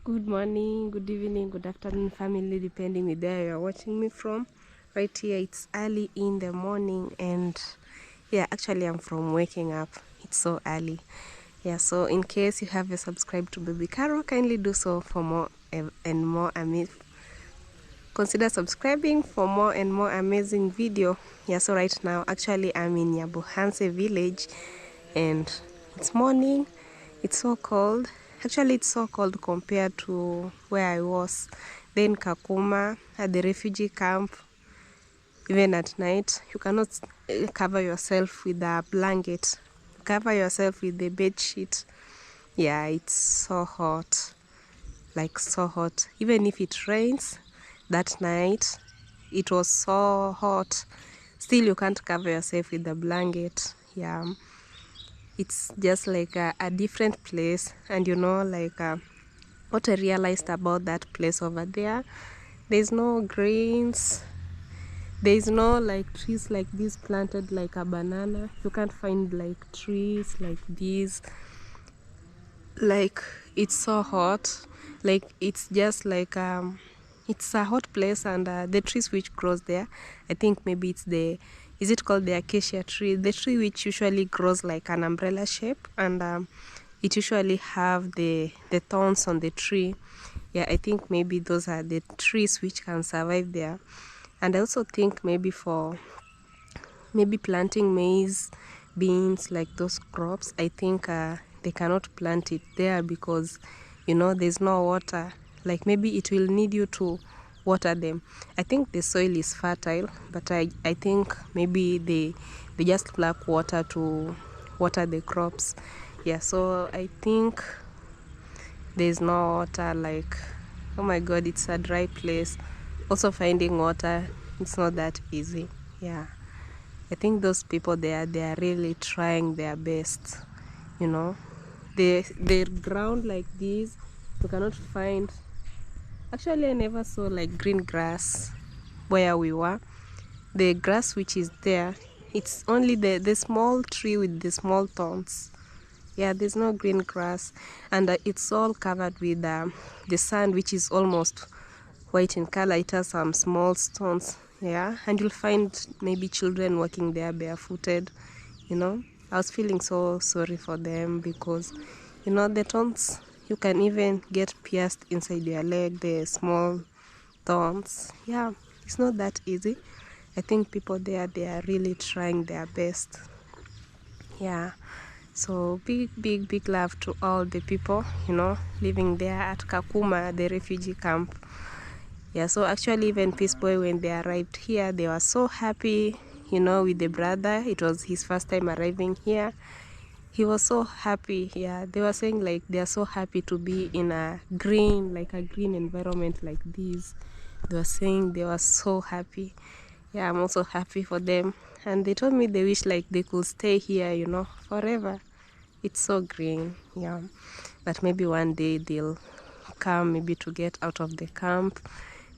Good morning, good evening, good afternoon, family, depending with where you're watching me from. Right here, it's early in the morning, and yeah, actually, I'm from waking up. It's so early. Yeah, so in case you haven't subscribed to Baby Caro, kindly do so for more and more consider subscribing for more and more amazing video. Yeah, so right now, actually, I'm in Yabuhanse village, and it's morning. It's so cold. Actually, it's so cold compared to where I was then Kakuma at the refugee camp. Even at night, you cannot cover yourself with a blanket. Cover yourself with the bed sheet. Yeah, it's so hot, like so hot. Even if it rains that night, it was so hot. Still, you can't cover yourself with the blanket. Yeah, it's just like a different place. And what I realized about that place over there, there's no greens, there's no like trees like this planted like a banana. You can't find like trees like these. Like, it's so hot. Like, it's just like it's a hot place, and the trees which grows there, I think maybe it's the, is it called the acacia tree, the tree which usually grows like an umbrella shape, and it usually have the thorns on the tree. Yeah, I think maybe those are the trees which can survive there. And I also think maybe for maybe planting maize, beans, like those crops, I think they cannot plant it there because there's no water. Like, maybe it will need you to water them. I think the soil is fertile, but I think maybe they just lack water to water the crops. Yeah, so I think there's no water. Like, oh my god, it's a dry place. Also, finding water, it's not that easy. Yeah, I think those people there, they are really trying their best. you know the ground like this, you cannot find. Actually, I never saw like green grass where we were. The grass which is there, it's only the small tree with the small thorns. Yeah, there's no green grass, and it's all covered with the sand, which is almost white in color. It has some small stones. Yeah, and you'll find maybe children walking there barefooted. I was feeling so sorry for them because the thorns, you can even get pierced inside your leg, the small thorns. Yeah, it's not that easy. I think people there, they are really trying their best. Yeah, so big love to all the people living there at Kakuma, the refugee camp. Yeah, so actually, even Peace Boy, when they arrived here, they were so happy, with the brother. It was his first time arriving here. He was so happy. Yeah, they were saying like they are so happy to be in a green environment like this. They were saying they were so happy. Yeah, I'm also happy for them. And they told me they wish like they could stay here, forever. It's so green. Yeah, but maybe one day they'll come, maybe to get out of the camp,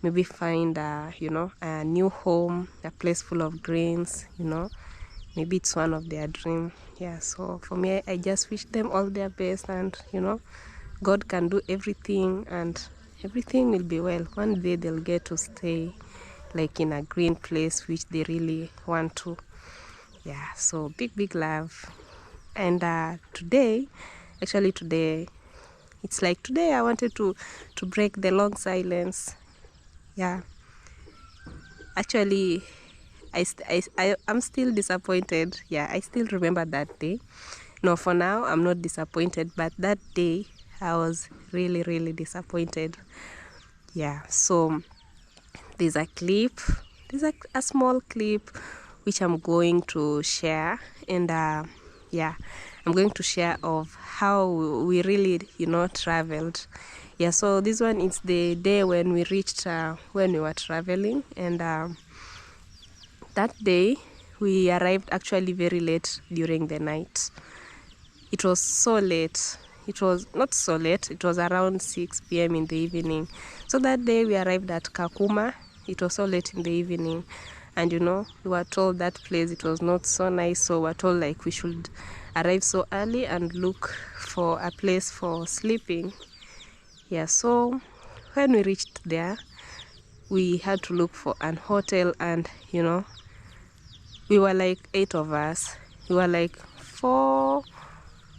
maybe find a new home, a place full of greens. Maybe it's one of their dream. Yeah, so for me, I just wish them all their best, and God can do everything, and everything will be well. One day they'll get to stay like in a green place which they really want to. Yeah, so big love. And today, it's like today I wanted to break the long silence. Yeah, actually, I'm still disappointed. Yeah, I still remember that day. No, for now, I'm not disappointed, but that day, I was really disappointed. Yeah, so there's a clip, there's a small clip which I'm going to share, and yeah, I'm going to share of how we really, traveled. Yeah, so this one is the day when we reached, when we were traveling, and that day we arrived actually very late during the night. It was so late. It was not so late. It was around 6 p.m. in the evening. So that day we arrived at Kakuma. It was so late in the evening. And we were told that place, it was not so nice. So we were told like we should arrive so early and look for a place for sleeping. Yeah, so when we reached there, we had to look for an hotel, and we were like 8 of us. We were like 4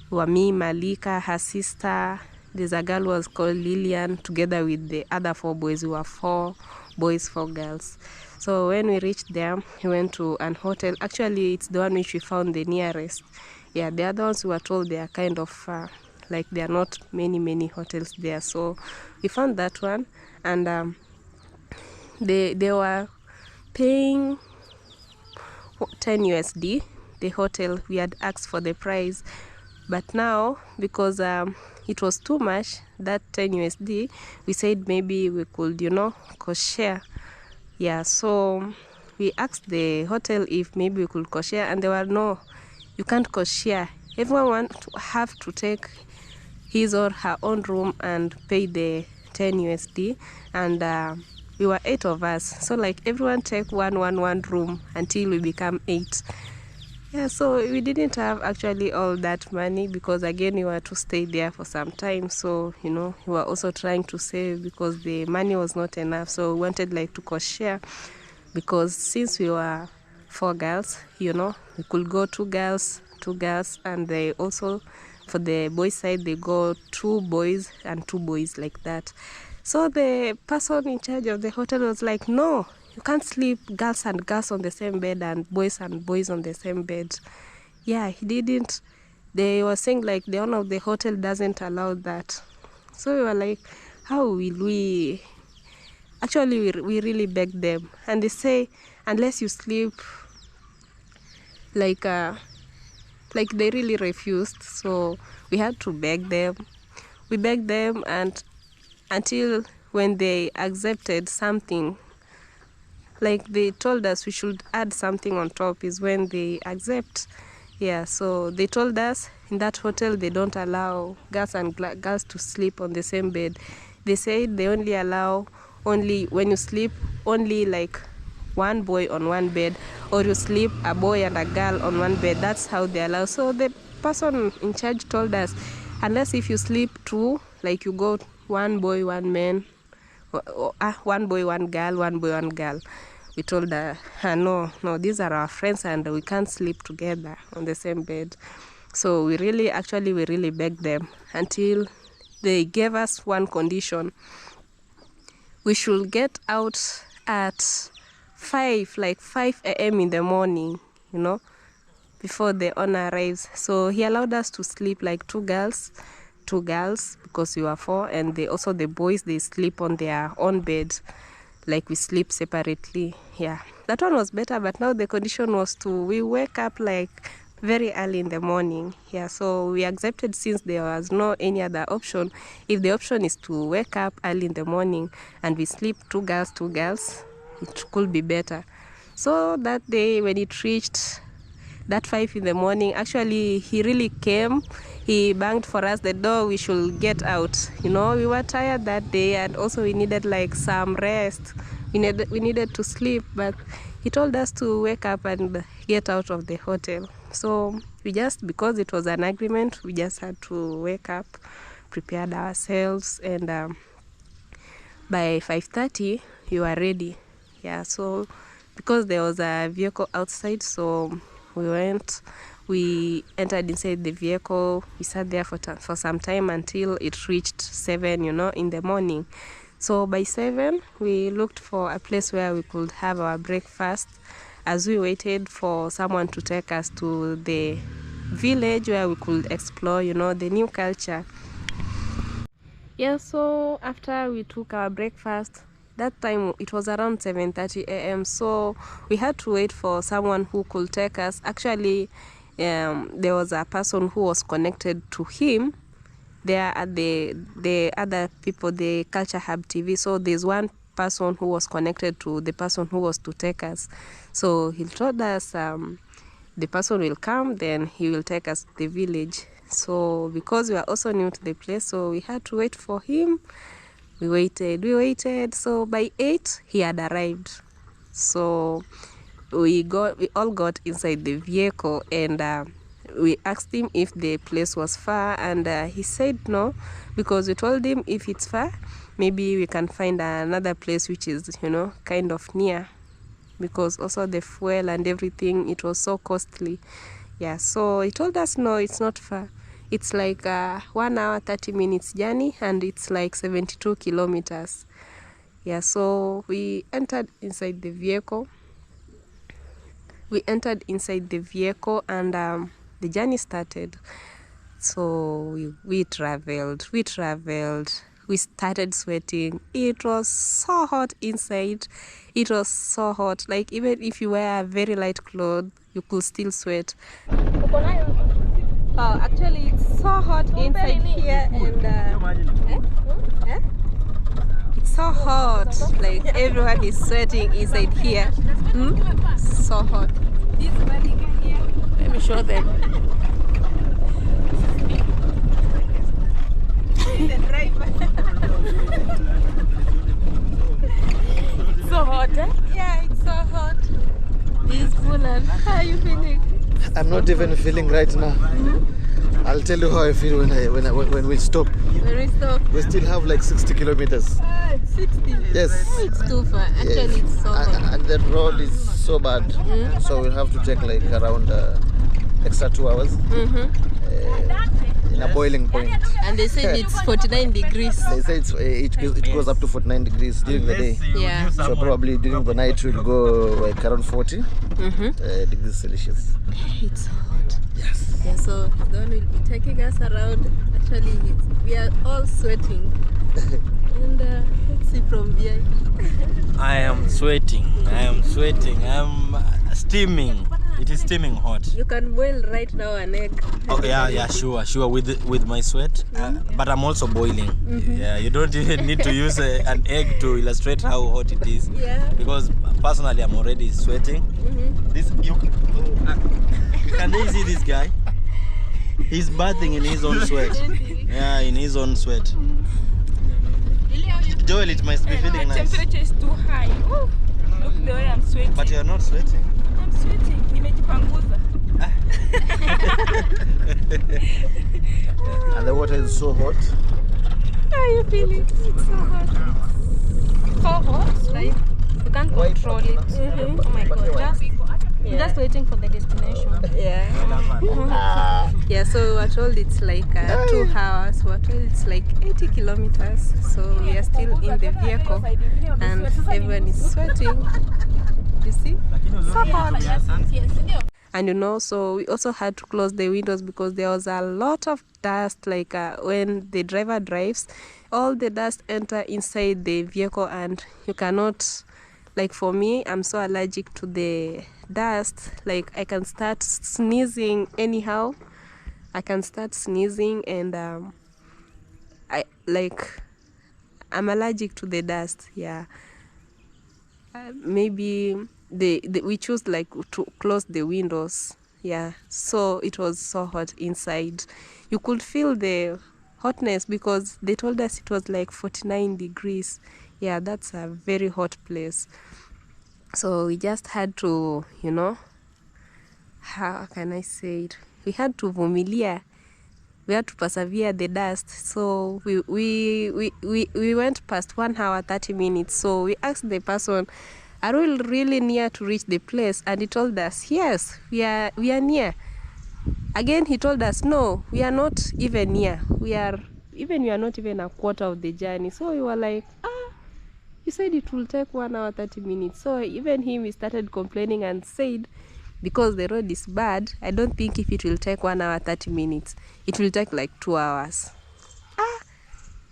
were me, Malika, her sister. There's a girl who was called Lillian, together with the other 4 boys. We were 4 boys, 4 girls. So when we reached there, we went to an hotel. Actually, it's the one which we found the nearest. Yeah, the other ones we were told they are kind of like there are not many hotels there. So we found that one, and they were paying 10 USD. The hotel, we had asked for the price, but now because it was too much, that 10 USD, we said maybe we could cost share. Yeah, so we asked the hotel if maybe we could cost share, and they were, no, you can't cost share. Everyone have to take his or her own room and pay the 10 USD, and we were 8 of us, so like everyone take one room until we become 8. Yeah, so we didn't have actually all that money, because again we were to stay there for some time. So we were also trying to save, because the money was not enough. So we wanted like to cost share, because since we were 4 girls, we could go 2 girls, and they also, for the boys side, they go 2 boys and 2 boys, like that. So the person in charge of the hotel was like, no, you can't sleep girls and girls on the same bed and boys on the same bed. Yeah, he didn't. They were saying like the owner of the hotel doesn't allow that. So we were like, how will we? Actually, we really begged them, and they say unless you sleep, like they really refused. So we had to beg them. We begged them, and until when they accepted something, like they told us we should add something on top, is when they accept. Yeah, so they told us in that hotel they don't allow girls and girls to sleep on the same bed. They said they only allow, only when you sleep, only like one boy on one bed, or you sleep a boy and a girl on one bed. That's how they allow. So the person in charge told us, unless if you sleep 2, like you go 1 boy 1 man, 1 boy 1 girl, 1 boy 1 girl. We told her, no, these are our friends and we can't sleep together on the same bed. So we really begged them, until they gave us one condition. We should get out at 5 a.m. in the morning, before the owner arrives. So he allowed us to sleep like 2 girls, because we were 4, and the boys, they sleep on their own bed, like we sleep separately. Yeah, that one was better, but now the condition was we wake up like very early in the morning. Yeah, so we accepted, since there was no any other option. If the option is to wake up early in the morning and we sleep 2 girls, it could be better. So that day when it reached that 5 in the morning, actually he really came. He banged for us the door. We should get out. We were tired that day, and also we needed like some rest. We needed to sleep, but he told us to wake up and get out of the hotel. So we just, because it was an agreement, we just had to wake up, prepared ourselves, and by 5:30 we were ready. Yeah, so because there was a vehicle outside, so we entered inside the vehicle. We sat there for some time until it reached 7 in the morning. So by 7 we looked for a place where we could have our breakfast, as we waited for someone to take us to the village where we could explore the new culture. Yeah, so after we took our breakfast, that time it was around 7:30 a.m. So we had to wait for someone who could take us. Actually, there was a person who was connected to him. There are the other people, the Culture Hub TV. So there's one person who was connected to the person who was to take us. So he told us the person will come, then he will take us to the village. So because we are also new to the place, so we had to wait for him. We waited. So by 8 he had arrived. So we all got inside the vehicle, and we asked him if the place was far, and he said no, because we told him if it's far, maybe we can find another place which is, you know, kind of near, because also the fuel and everything, it was so costly. Yeah, so he told us no, it's not far. It's like 1 hour 30 minutes journey, and it's like 72 kilometers. Yeah, so we entered inside the vehicle. And the journey started. So we traveled. We started sweating. It was so hot inside. It was so hot. Like, even if you wear a very light cloth, you could still sweat. Oh, actually, it's so hot inside here, and it's so hot. Like, everyone is sweating inside here. So hot. Let me show them. The driver. It's so hot, eh? Yeah, it's so hot. It's full. And how are you feeling? I'm not even feeling right now. I'll tell you how I feel when we stop. When we stop? We still have like 60 kilometers. 60? Yes. It's too far. Actually, yes. It's so hot. And the road is so bad. So we'll have to take like around extra 2 hours. In a boiling point. And they said it's 49 degrees. They say it goes up to 49 degrees during the day. Yeah. So probably during the night we'll go like around 40 degrees Celsius. It's so hot. Yes. Yeah, so Don will be taking us around. Actually, we are all sweating. And let's see from behind. I am sweating. I'm steaming. It is steaming hot. You can boil right now an egg. Oh yeah, sure. With my sweat, but I'm also boiling. Yeah, you don't even need to use an egg to illustrate how hot it is. Yeah. Because personally, I'm already sweating. Can they see this guy? He's bathing in his own sweat. Yeah, in his own sweat. Joel, it must be feeling nice. The temperature is too high. Ooh, look the way I'm sweating. But you're not sweating. I'm sweating. Nimejipanguza. And the water is so hot. How are you feeling? It's so hot. So hot, like you can't control it. Oh my god, just waiting for the destination. Yeah. Yeah, so we were told it's like 2 hours. We were told it's like 80 kilometers. So we are still in the vehicle and everyone is sweating. You see? So hot. And you know, so we also had to close the windows because there was a lot of dust. Like when the driver drives, all the dust enter inside the vehicle, and you cannot, like for me, I'm so allergic to the dust. Like I can start sneezing anyhow. And I'm allergic to the dust. Yeah. Maybe we choose like to close the windows. Yeah, so it was so hot inside. You could feel the hotness because they told us it was like 49 degrees. Yeah, that's a very hot place. So we just had to, you know, how can I say it? We had to vumilia. We had to persevere the dust. So we went past 1 hour 30 minutes. So we asked the person, are we really near to reach the place? And he told us, yes, we are near. Again, he told us, no, we are not even near. We are not even a quarter of the journey. So we were like, you said it will take 1 hour 30 minutes. So even him, he started complaining and said, because the road is bad, I don't think if it will take 1 hour 30 minutes, it will take like 2 hours.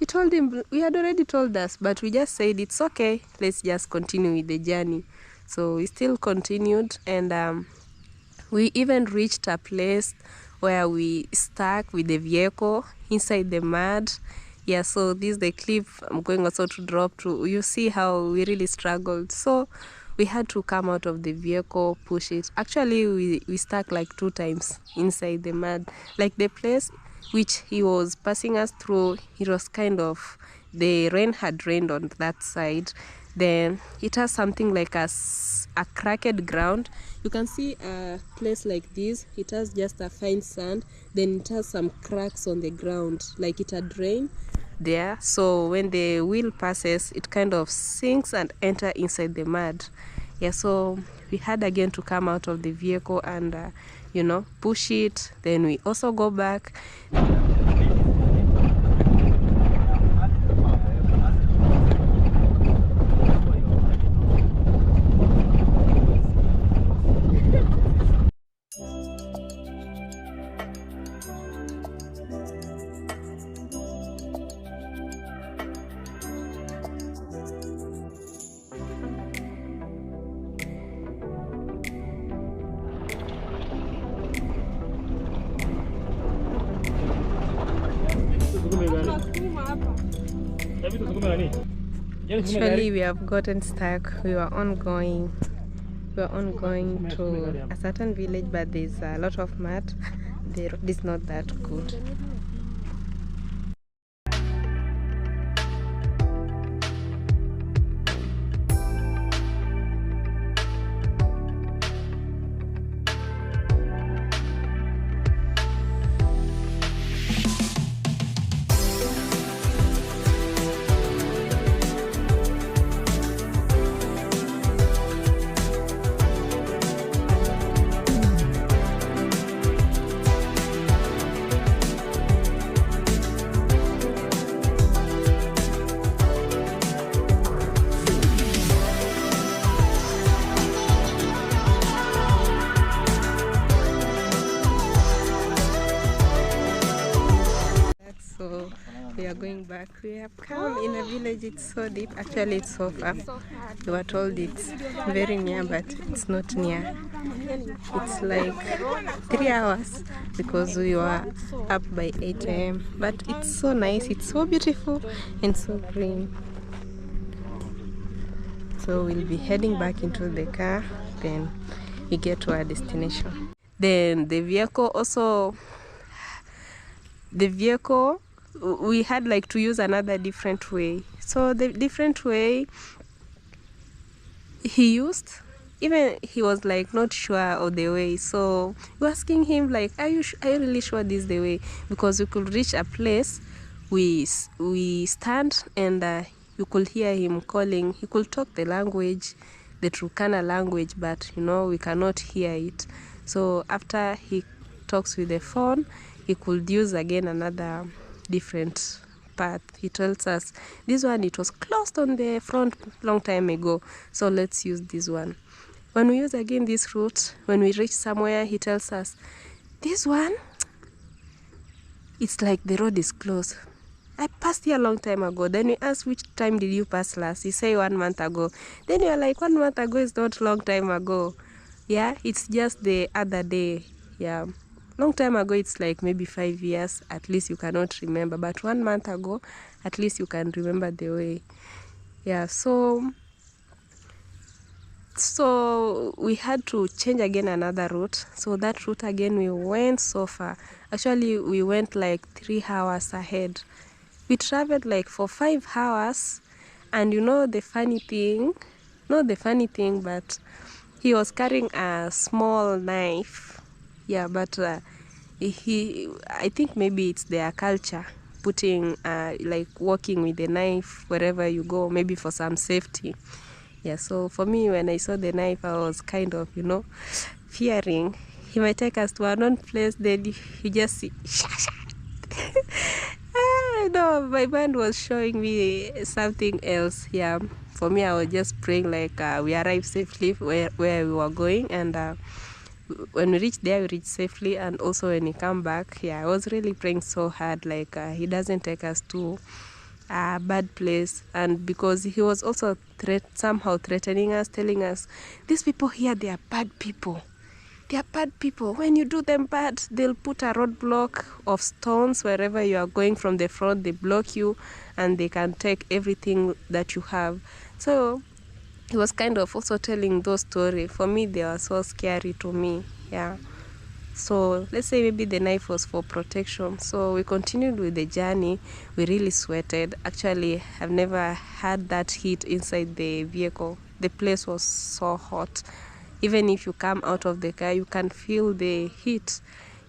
We told him, we had already told us, but we just said it's okay, let's just continue with the journey. So we still continued, and we even reached a place where we stuck with the vehicle inside the mud. Yeah, so this is the clip I'm going also to drop to. You see how we really struggled. So we had to come out of the vehicle, push it. Actually, we stuck like 2 times inside the mud. Like the place which he was passing us through, it was kind of, the rain had rained on that side. Then it has something like a cracked ground. You can see a place like this, it has just a fine sand, then it has some cracks on the ground, like it had rained there, so when the wheel passes, it kind of sinks and enter inside the mud. Yeah, so we had again to come out of the vehicle and you know, push it. Then we also go back. Actually, we have gotten stuck. We were ongoing to a certain village, but there's a lot of mud. The road is not that good. So we are going back. We have come in a village. It's so deep. Actually, it's so far. We were told it's very near, but it's not near. It's like 3 hours because we were up by 8 a.m. But it's so nice. It's so beautiful and so green. So we'll be heading back into the car. Then we get to our destination. Then the vehicle, we had like to use another different way. So the different way he used, even he was like not sure of the way. So we were asking him like, are you really sure this is the way? Because we could reach a place, we stand and you could hear him calling. He could talk the language, the Turkana language, but you know, we cannot hear it. So after he talks with the phone, he could use again another different path. He tells us this one, it was closed on the front long time ago, so let's use this one. When we use again this route, when we reach somewhere, he tells us this one, it's like the road is closed. I passed here a long time ago. Then we ask, which time did you pass last? He say 1 month ago. Then you're like, 1 month ago is not long time ago. Yeah, it's just the other day. Yeah, long time ago, it's like maybe 5 years, at least you cannot remember. But 1 month ago, at least you can remember the way. Yeah, so we had to change again another route. So that route again, we went so far. Actually, we went like 3 hours ahead. We traveled like for 5 hours. And you know the funny thing, not the funny thing, but he was carrying a small knife. Yeah, but I think maybe it's their culture, putting like walking with a knife wherever you go, maybe for some safety. Yeah, so for me, when I saw the knife, I was kind of, you know, fearing he might take us to a known place. Then you just see no, my mind was showing me something else. Yeah, for me, I was just praying like we arrived safely where we were going, and when we reached there, we reached safely. And also when we come back, yeah, I was really praying so hard, like he doesn't take us to a bad place. And because he was also somehow threatening us, telling us, these people here, they are bad people. They are bad people. When you do them bad, they'll put a roadblock of stones wherever you are going from the front. They block you and they can take everything that you have. So he was kind of also telling those stories. For me, they were so scary to me. Yeah. So let's say maybe the knife was for protection. So we continued with the journey. We really sweated. Actually, I've never had that heat inside the vehicle. The place was so hot. Even if you come out of the car, you can feel the heat.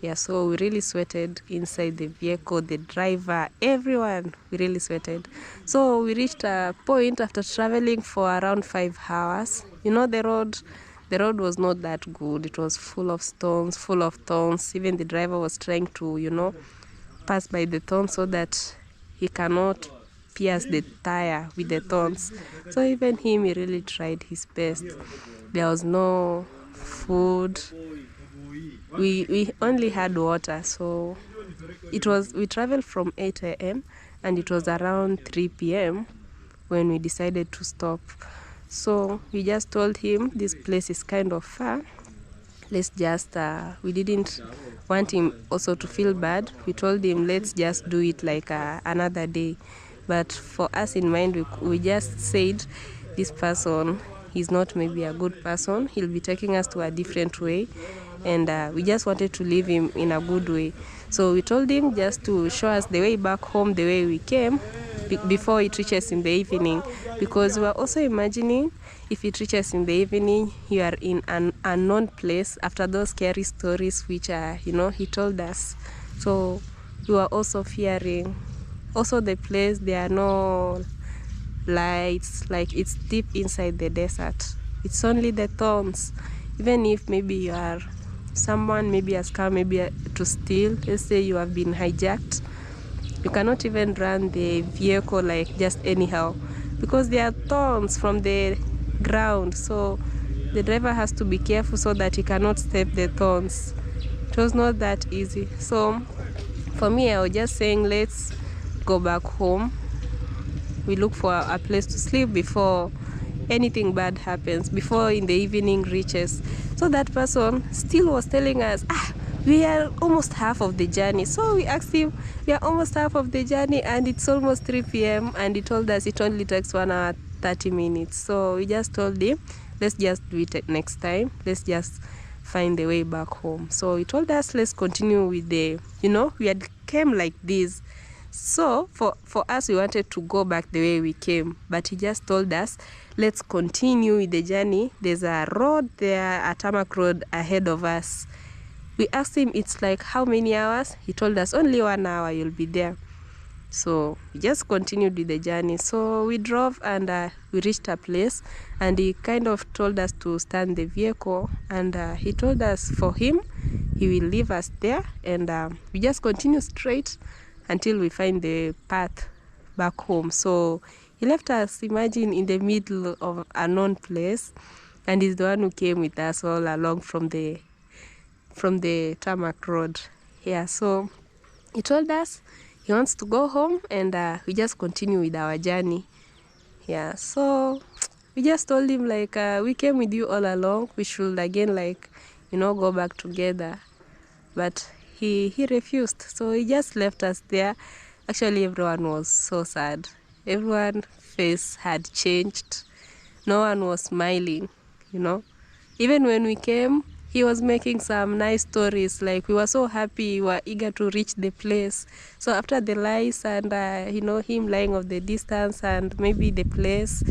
Yeah, so we really sweated inside the vehicle, the driver, everyone. We really sweated. So we reached a point after traveling for around 5 hours. You know, the road was not that good. It was full of stones, full of thorns. Even the driver was trying to, pass by the thorns so that he cannot pierce the tire with the thorns. So even him, he really tried his best. There was no food. We only had water. So we traveled from 8 a.m. and it was around 3 p.m. when we decided to stop. So we just told him this place is kind of far. Let's just we didn't want him also to feel bad. We told him let's just do it like another day. But for us in mind, we just said this person, he's not maybe a good person. He'll be taking us to a different way, and we just wanted to leave him in a good way. So we told him just to show us the way back home, the way we came, before it reaches in the evening, because we were also imagining if it reaches in the evening, you are in an unknown place after those scary stories which he told us. So we were also fearing. Also the place, there are no lights, like it's deep inside the desert. It's only the thorns. Even if maybe you are someone, maybe has come maybe to steal, let's say you have been hijacked, you cannot even run the vehicle like just anyhow, because there are thorns from the ground. So the driver has to be careful so that he cannot step the thorns. It was not that easy. So for me, I was just saying let's go back home. We look for a place to sleep before anything bad happens, before in the evening reaches. So that person still was telling us, we are almost half of the journey. So we asked him, we are almost half of the journey and it's almost 3 p.m. and he told us it only takes 1 hour 30 minutes. So we just told him, let's just do it next time. Let's just find the way back home. So he told us, let's continue with the, we had came like this. So for us, we wanted to go back the way we came, but he just told us, let's continue with the journey. There's a road there, a tarmac road ahead of us. We asked him, it's like how many hours? He told us only 1 hour, you'll be there. So we just continued with the journey. So we drove and we reached a place, and he kind of told us to stand the vehicle, and he told us for him, he will leave us there, and we just continue straight until we find the path back home. So he left us, imagine, in the middle of an unknown place, and he's the one who came with us all along from the tarmac road. Yeah, so he told us he wants to go home, and we just continue with our journey. Yeah, so we just told him like we came with you all along, we should again go back together, but he refused. So he just left us there. Actually, everyone was so sad. Everyone's face had changed. No one was smiling, Even when we came, he was making some nice stories. Like, we were so happy, we were eager to reach the place. So after the lies and, him lying of the distance and maybe the place,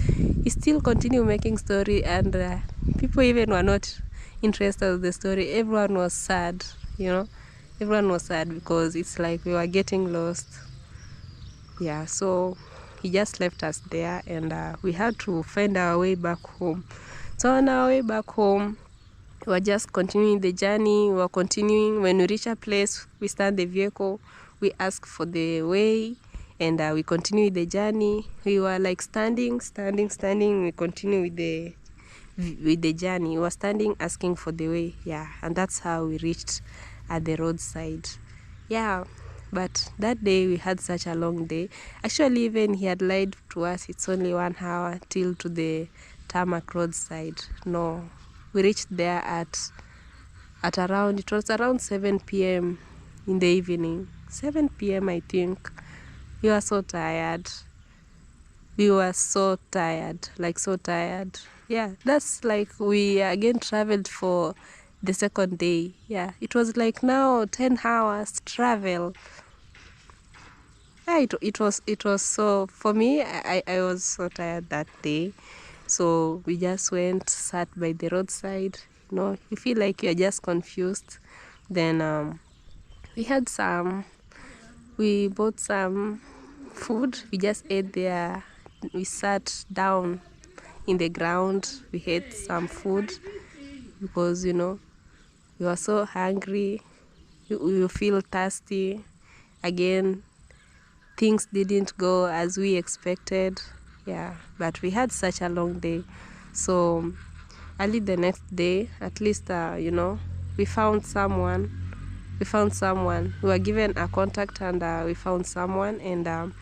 he still continued making story, and people even were not interested in the story. Everyone was sad, Everyone was sad because it's like we were getting lost. Yeah, so he just left us there, and we had to find our way back home. So on our way back home, we were just continuing the journey. We were continuing. When we reach a place, we stand the vehicle, we ask for the way, and we continue the journey. We were like standing. We continue with the journey. We were standing, asking for the way. Yeah, and that's how we reached at the roadside. Yeah, but that day we had such a long day. Actually, even he had lied to us. It's only 1 hour till to the tarmac roadside. No, we reached there at around 7 p.m. in the evening. 7 p.m. I think. We were so tired. So tired. Yeah, that's like we again traveled for the second day. Yeah, it was like now 10 hours travel. Yeah, it was so, for me, I was so tired that day. So we just sat by the roadside. You feel like you're just confused. Then We had some, we bought some food. We just ate there. We sat down in the ground. We ate some food because, you know, we were so hungry. We feel thirsty. Again, things didn't go as we expected. Yeah, but we had such a long day. So early the next day, at least, you know, we found someone. We were given a contact, and we found someone, and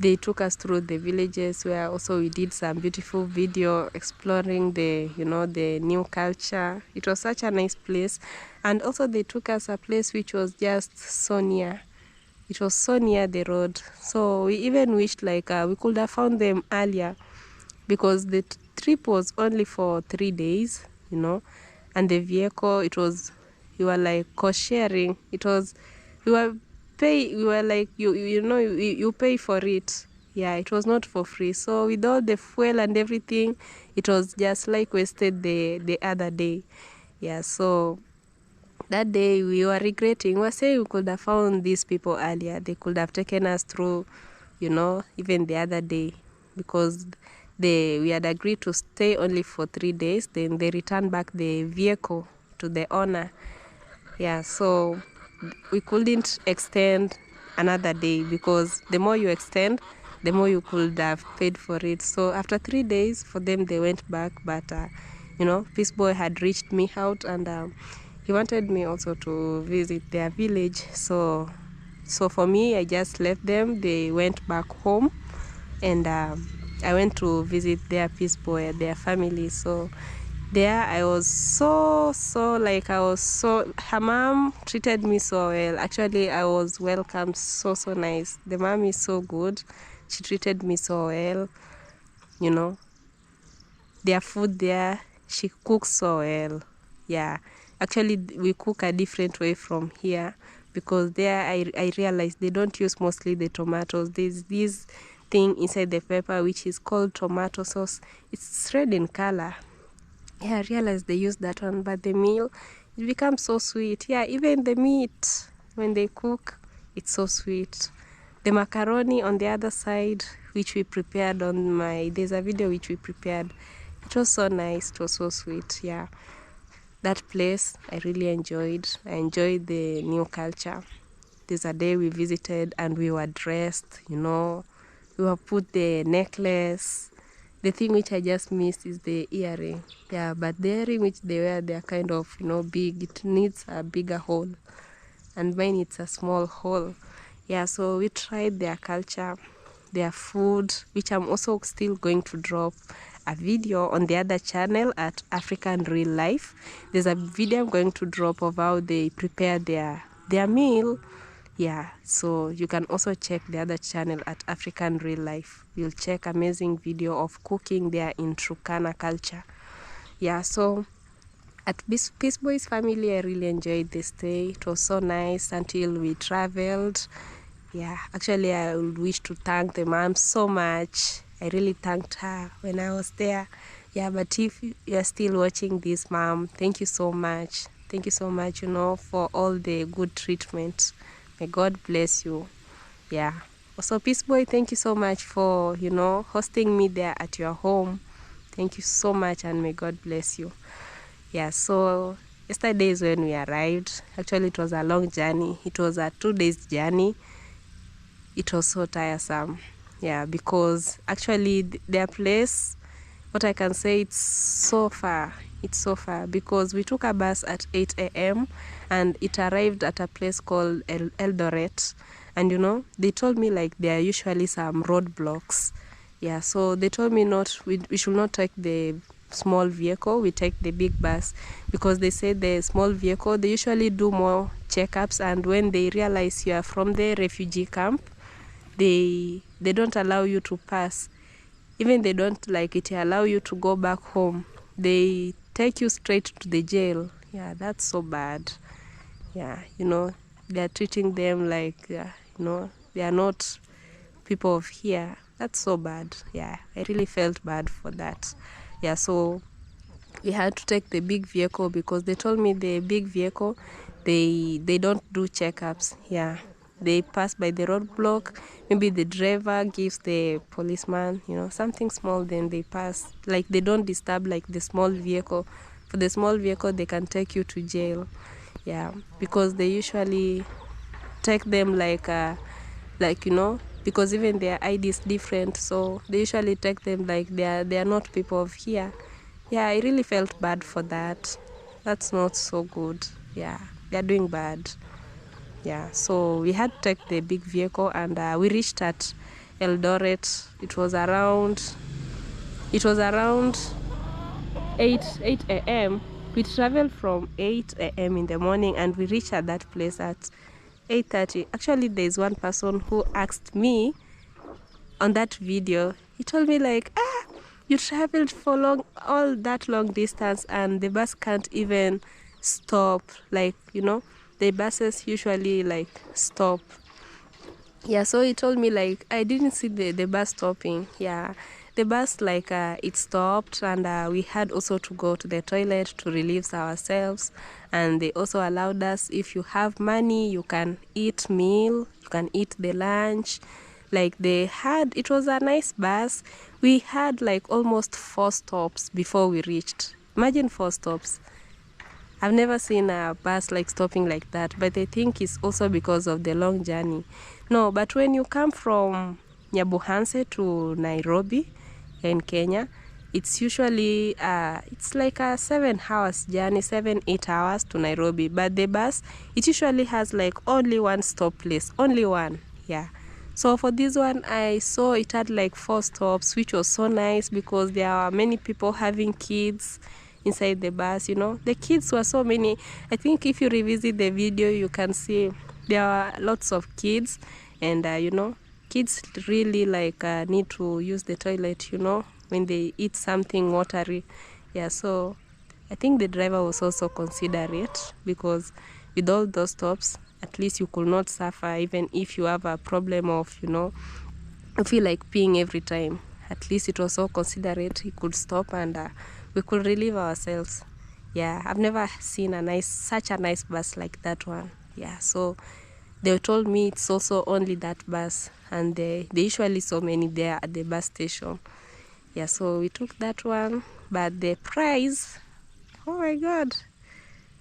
they took us through the villages where also we did some beautiful video exploring the, you know, the new culture. It was such a nice place. And also they took us a place which was just so near. It was so near the road. So we even wished like we could have found them earlier, because the trip was only for 3 days, you know, and the vehicle, it was, you were like cost sharing. It was, we were like, you know, you pay for it. Yeah, it was not for free. So with all the fuel and everything, it was just like wasted the other day. Yeah, so that day we were regretting. We were saying we could have found these people earlier. They could have taken us through, you know, even the other day, because we had agreed to stay only for 3 days. Then they returned back the vehicle to the owner. Yeah, so we couldn't extend another day, because the more you extend, the more you could have paid for it. So after 3 days for them, they went back. But you know, Peace Boy had reached me out, and he wanted me also to visit their village. So for me, I just left them. They went back home, and I went to visit their Peace Boy, their family. So there I was so like, her mom treated me so well. Actually, I was welcomed so nice. The mom is so good. She treated me so well, you know. Their food there, she cooks so well. Yeah, actually we cook a different way from here, because there I realized they don't use mostly the tomatoes. There's this thing inside the pepper which is called tomato sauce. It's red in color. Yeah, I realized they use that one, but the meal, it becomes so sweet. Yeah, even the meat, when they cook, it's so sweet. The macaroni on the other side, which we prepared there's a video which we prepared. It was so nice. It was so sweet. Yeah, that place I really enjoyed. I enjoyed the new culture. There's a day we visited and we were dressed, you know. We were put the necklace. The thing which I just missed is the earring. Yeah, but the earring which they wear, they're kind of, you know, big. It needs a bigger hole. And mine, it's a small hole. Yeah, so we tried their culture, their food, which I'm also still going to drop a video on the other channel at African Real Life. There's a video I'm going to drop of how they prepare their meal. Yeah, so you can also check the other channel at African Real Life. You'll check amazing video of cooking there in Turkana culture. Yeah, so at Peace Boy's family, I really enjoyed the stay. It was so nice until we traveled. Yeah, actually I would wish to thank the mom so much. I really thanked her when I was there. Yeah, but if you're still watching this, mom, thank you so much. Thank you so much, you know, for all the good treatment. May God bless you. Yeah. Also, Peace Boy, thank you so much for, you know, hosting me there at your home. Thank you so much, and may God bless you. Yeah, so yesterday is when we arrived. Actually, it was a long journey. It was a 2 days journey. It was so tiresome. Yeah, because actually their place, what I can say, it's so far. It's so far, because we took a bus at 8 a.m. and it arrived at a place called Eldoret. And, you know, they told me like there are usually some roadblocks. Yeah, so they told me we should not take the small vehicle, we take the big bus, because they say the small vehicle, they usually do more checkups, and when they realize you are from the refugee camp, they don't allow you to pass. Even they don't like it allow you to go back home. They take you straight to the jail. Yeah, that's so bad. Yeah, you know, they're treating them like, you know, they are not people of here. That's so bad. Yeah, I really felt bad for that. Yeah, so we had to take the big vehicle, because they told me the big vehicle, they don't do checkups. Yeah, they pass by the roadblock. Maybe the driver gives the policeman, something small, then they pass. Like, they don't disturb like the small vehicle. For the small vehicle, they can take you to jail. Yeah, because they usually take them because even their ID is different, so they usually take them like they are not people of here. Yeah, I really felt bad for that. That's not so good. Yeah, they're doing bad. Yeah, so we had to take the big vehicle, and we reached at Eldoret. It was around 8 a.m. We traveled from 8 a.m. in the morning, and we reached at that place at 8:30. Actually, there's one person who asked me on that video. He told me like, you traveled for all that long distance, and the bus can't even stop. Like, the buses usually like stop. Yeah, so he told me like, I didn't see the bus stopping. Yeah, the bus like it stopped, and we had also to go to the toilet to relieve ourselves. And they also allowed us, if you have money, you can eat meal, you can eat the lunch. Like, it was a nice bus. We had like almost 4 stops before we reached. Imagine 4 stops. I've never seen a bus like stopping like that, but I think it's also because of the long journey. No, but when you come from Nyabuhanse to Nairobi in Kenya, it's usually it's like a 7 hours journey, 7-8 hours to Nairobi. But the bus, it usually has like only one stop place, only one. Yeah. So for this one, I saw it had like 4 stops, which was so nice because there are many people having kids inside the bus. The kids were so many. I think if you revisit the video, you can see there are lots of kids, and kids really like need to use the toilet, when they eat something watery. Yeah, so I think the driver was also considerate, because with all those stops, at least you could not suffer. Even if you have a problem of, you feel like peeing every time, at least it was so considerate. He could stop, and we could relieve ourselves. Yeah, I've never seen such a nice bus like that one. Yeah, so they told me it's also only that bus, and they usually so many there at the bus station. Yeah, so we took that one, but the price, oh my god,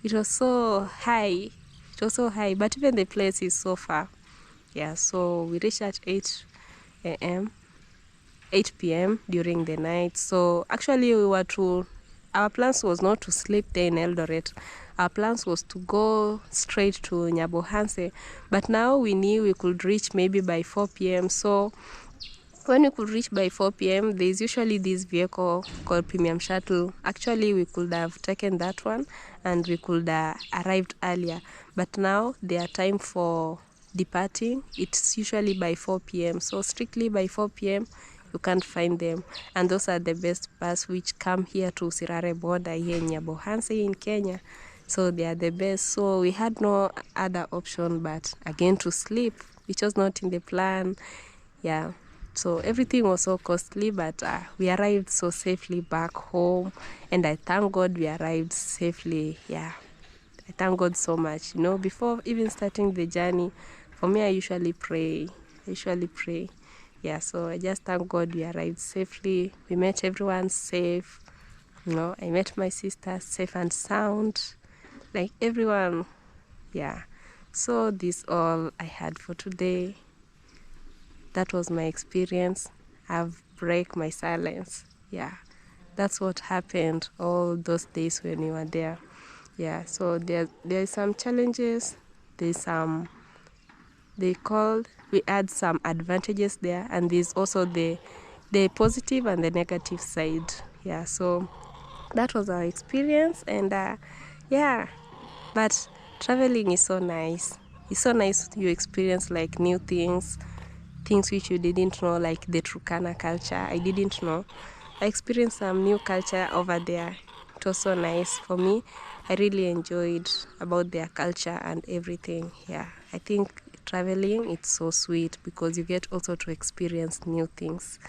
it was so high. It was so high, but even the place is so far. Yeah, so we reached at 8 p.m. during the night. So actually our plans was not to sleep there in Eldoret. Our plans was to go straight to Nyabohanse. But now we knew we could reach maybe by 4 p.m. So when we could reach by 4 p.m., there's usually this vehicle called Premium Shuttle. Actually, we could have taken that one, and we could arrived earlier. But now their time for departing, it's usually by 4 p.m. So strictly by 4 p.m., you can't find them. And those are the best bus which come here to Sirare border here in Nyabohanse in Kenya. So they are the best. So we had no other option but again to sleep, which was not in the plan. Yeah. So everything was so costly, but we arrived so safely back home, and I thank God we arrived safely. Yeah, I thank God so much. Before even starting the journey, for me, I usually pray. Yeah, so I just thank God we arrived safely. We met everyone safe. I met my sister safe and sound, like everyone. Yeah. So this all I had for today. That was my experience. I've break my silence. Yeah, that's what happened all those days when we were there. Yeah, so there's some challenges. We had some advantages there, and there's also the positive and the negative side. Yeah, so that was our experience, and yeah, but traveling is so nice. It's so nice you experience like new things which you didn't know, like the Turkana culture. I didn't know. I experienced some new culture over there. It was so nice for me. I really enjoyed about their culture and everything. Yeah, I think traveling, it's so sweet because you get also to experience new things.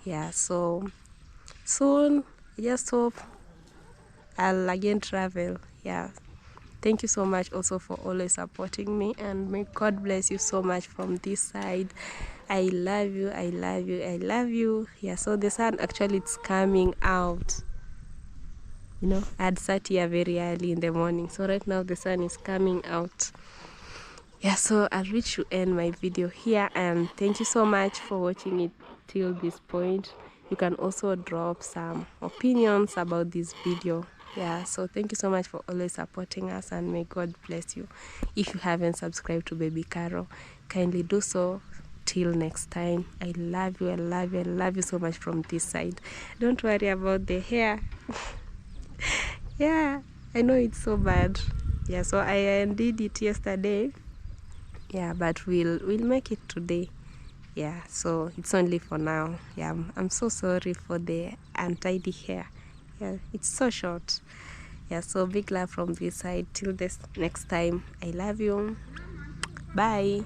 Yeah, so soon I just hope I'll again travel. Yeah, thank you so much also for always supporting me, and may God bless you so much from this side. I love you, I love you, I love you. Yeah, so the sun actually it's coming out. You know, I had sat here very early in the morning, so right now the sun is coming out. Yeah, so I'll reach to end my video here, and thank you so much for watching it till this point. You can also drop some opinions about this video. Yeah, so thank you so much for always supporting us, and may God bless you. If you haven't subscribed to Baby Caro, kindly do so. Till next time, I love you, I love you, I love you so much from this side. Don't worry about the hair. Yeah, I know it's so bad. Yeah, so I did it yesterday. Yeah, but we'll make it today. Yeah, so it's only for now. Yeah, I'm so sorry for the untidy hair. Yeah, it's so short. Yeah, so big love from this side. Till this next time, I love you. Bye.